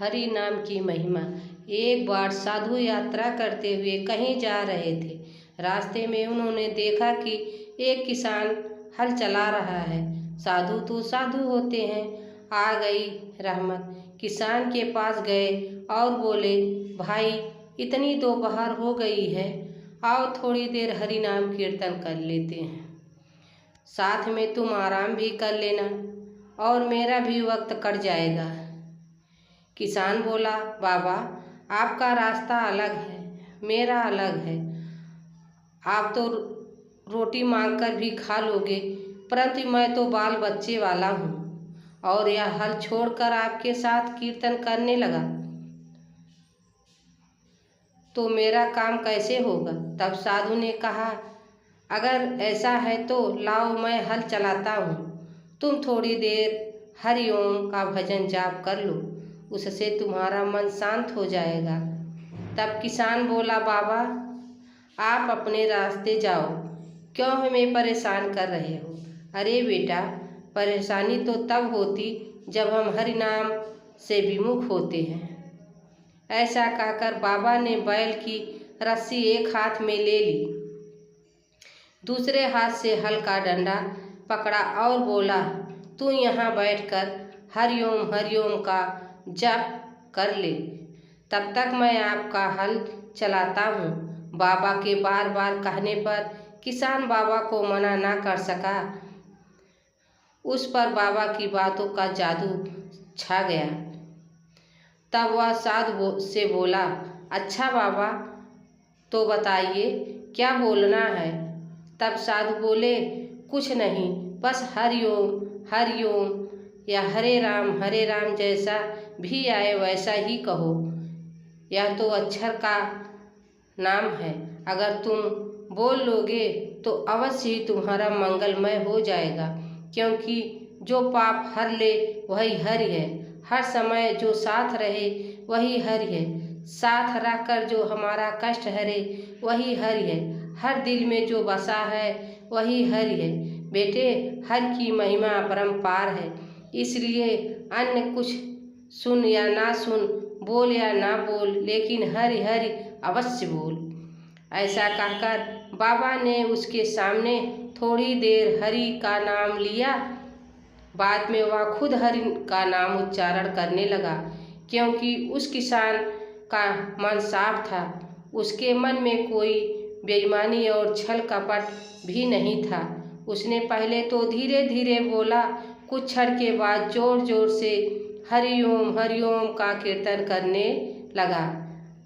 हरि नाम की महिमा। एक बार साधु यात्रा करते हुए कहीं जा रहे थे। रास्ते में उन्होंने देखा कि एक किसान हल चला रहा है। साधु तो साधु होते हैं। आ गई रहमत। किसान के पास गए और बोले, भाई इतनी दोपहर हो गई है, आओ थोड़ी देर हरि नाम कीर्तन कर लेते हैं। साथ में तुम आराम भी कर लेना और मेरा भी वक्त कट जाएगा। किसान बोला, बाबा आपका रास्ता अलग है, मेरा अलग है। आप तो रोटी मांगकर भी खा लोगे, परंतु मैं तो बाल बच्चे वाला हूँ और यह हल छोड़कर आपके साथ कीर्तन करने लगा तो मेरा काम कैसे होगा। तब साधु ने कहा, अगर ऐसा है तो लाओ मैं हल चलाता हूँ, तुम थोड़ी देर हरि ओम का भजन जाप कर लो, उससे तुम्हारा मन शांत हो जाएगा। तब किसान बोला, बाबा आप अपने रास्ते जाओ, क्यों हमें परेशान कर रहे हो। अरे बेटा, परेशानी तो तब होती जब हम हरि नाम से विमुख होते हैं। ऐसा कहकर बाबा ने बैल की रस्सी एक हाथ में ले ली, दूसरे हाथ से हल का डंडा पकड़ा और बोला, तू यहाँ बैठकर हरिओम का जप कर ले, तब तक मैं आपका हल चलाता हूँ। बाबा के बार बार कहने पर किसान बाबा को मना ना कर सका। उस पर बाबा की बातों का जादू छा गया। तब वह साधु से बोला, अच्छा बाबा तो बताइए क्या बोलना है। तब साधु बोले, कुछ नहीं, बस हरिओम या हरे राम जैसा भी आए वैसा ही कहो। यह तो अक्षर का नाम है, अगर तुम बोल लोगे तो अवश्य ही तुम्हारा मंगलमय हो जाएगा, क्योंकि जो पाप हर ले वही हरि है। हर समय जो साथ रहे वही हरि है। साथ रहकर जो हमारा कष्ट हरे वही हरि है। हर दिल में जो बसा है वही हरि है। बेटे, हर की महिमा अपरंपार है, इसलिए अन्य कुछ सुन या ना सुन, बोल या ना बोल, लेकिन हरि हरि अवश्य बोल। ऐसा कहकर बाबा ने उसके सामने थोड़ी देर हरि का नाम लिया। बाद में वह खुद हरि का नाम उच्चारण करने लगा, क्योंकि उस किसान का मन साफ था। उसके मन में कोई बेईमानी और छल कपट भी नहीं था। उसने पहले तो धीरे धीरे बोला, कुछ क्षण के बाद जोर जोर से हरिओम का कीर्तन करने लगा।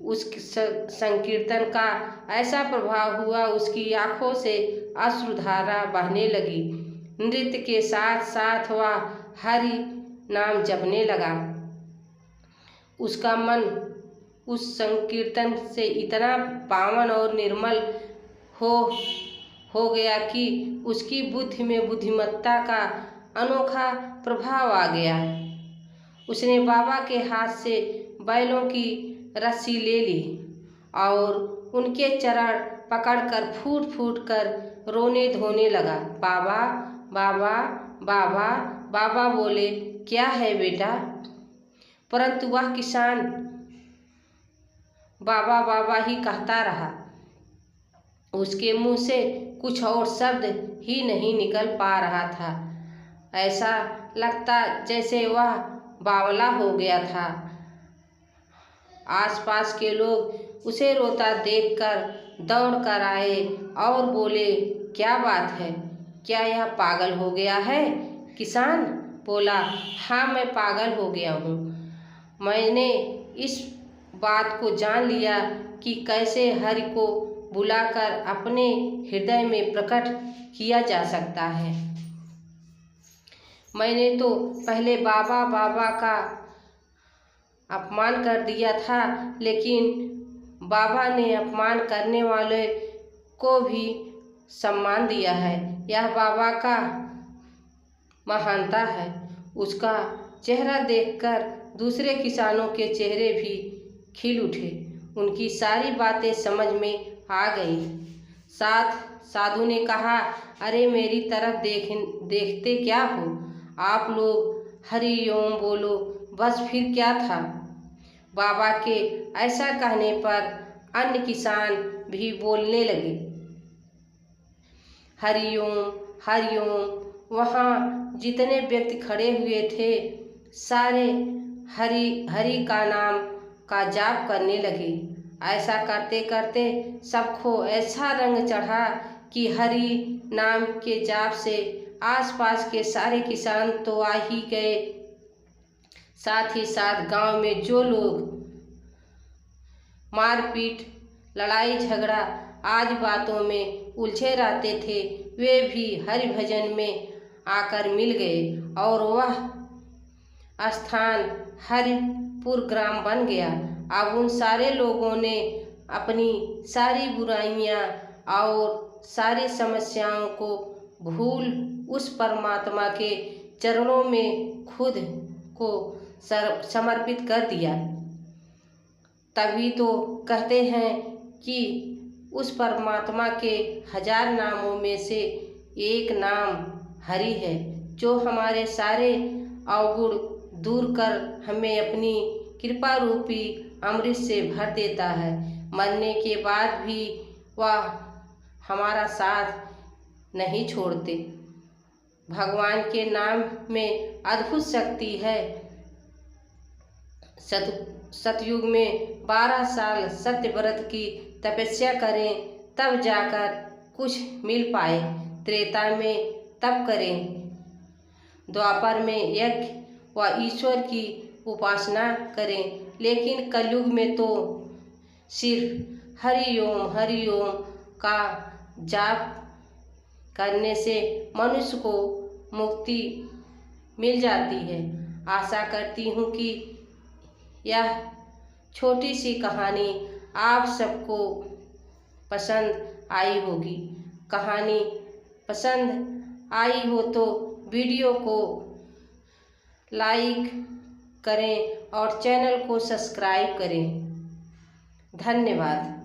उस संकीर्तन का ऐसा प्रभाव हुआ, उसकी आंखों से अश्रुधारा बहने लगी। नृत्य के साथ साथ वह हरि नाम जपने लगा। उसका मन उस संकीर्तन से इतना पावन और निर्मल हो गया कि उसकी बुद्धि में बुद्धिमत्ता का अनोखा प्रभाव आ गया। उसने बाबा के हाथ से बैलों की रस्सी ले ली और उनके चरण पकड़कर फूट फूट कर रोने धोने लगा। बाबा बाबा बाबा बाबा बोले, क्या है बेटा। परंतु वह किसान बाबा बाबा ही कहता रहा। उसके मुंह से कुछ और शब्द ही नहीं निकल पा रहा था। ऐसा लगता जैसे वह बावला हो गया था। आसपास के लोग उसे रोता देखकर दौड़ कर आए और बोले, क्या बात है, क्या यह पागल हो गया है। किसान बोला, हाँ मैं पागल हो गया हूँ। मैंने इस बात को जान लिया कि कैसे हरि को बुलाकर अपने हृदय में प्रकट किया जा सकता है। मैंने तो पहले बाबा बाबा का अपमान कर दिया था, लेकिन बाबा ने अपमान करने वाले को भी सम्मान दिया है। यह बाबा का महानता है। उसका चेहरा देखकर दूसरे किसानों के चेहरे भी खिल उठे। उनकी सारी बातें समझ में आ गई। साधु ने कहा, अरे मेरी तरफ देखते क्या हो, आप लोग हरि ओम बोलो, बस फिर क्या था। बाबा के ऐसा कहने पर अन्य किसान भी बोलने लगे, हरिओम हरिओम। वहाँ जितने व्यक्ति खड़े हुए थे सारे हरि हरि का नाम का जाप करने लगे। ऐसा करते करते सबको ऐसा रंग चढ़ा कि हरि नाम के जाप से आसपास के सारे किसान तो आ ही गए, साथ ही साथ गांव में जो लोग मारपीट, लड़ाई झगड़ा आज बातों में उलझे रहते थे वे भी हरि भजन में आकर मिल गए और वह स्थान हरिपुर ग्राम बन गया। अब उन सारे लोगों ने अपनी सारी बुराइयां और सारी समस्याओं को भूल उस परमात्मा के चरणों में खुद को समर्पित कर दिया। तभी तो कहते हैं कि उस परमात्मा के 1000 नामों में से एक नाम हरि है, जो हमारे सारे अवगुण दूर कर हमें अपनी कृपा रूपी अमृत से भर देता है। मरने के बाद भी वह हमारा साथ नहीं छोड़ते। भगवान के नाम में अद्भुत शक्ति है। सतयुग में 12 साल सत्य व्रत की तपस्या करें तब जाकर कुछ मिल पाए, त्रेता में तप करें, द्वापर में यज्ञ व ईश्वर की उपासना करें, लेकिन कलयुग में तो सिर्फ हरिओम का जाप करने से मनुष्य को मुक्ति मिल जाती है। आशा करती हूँ कि यह छोटी सी कहानी आप सबको पसंद आई होगी। कहानी पसंद आई हो तो वीडियो को लाइक करें और चैनल को सब्सक्राइब करें। धन्यवाद।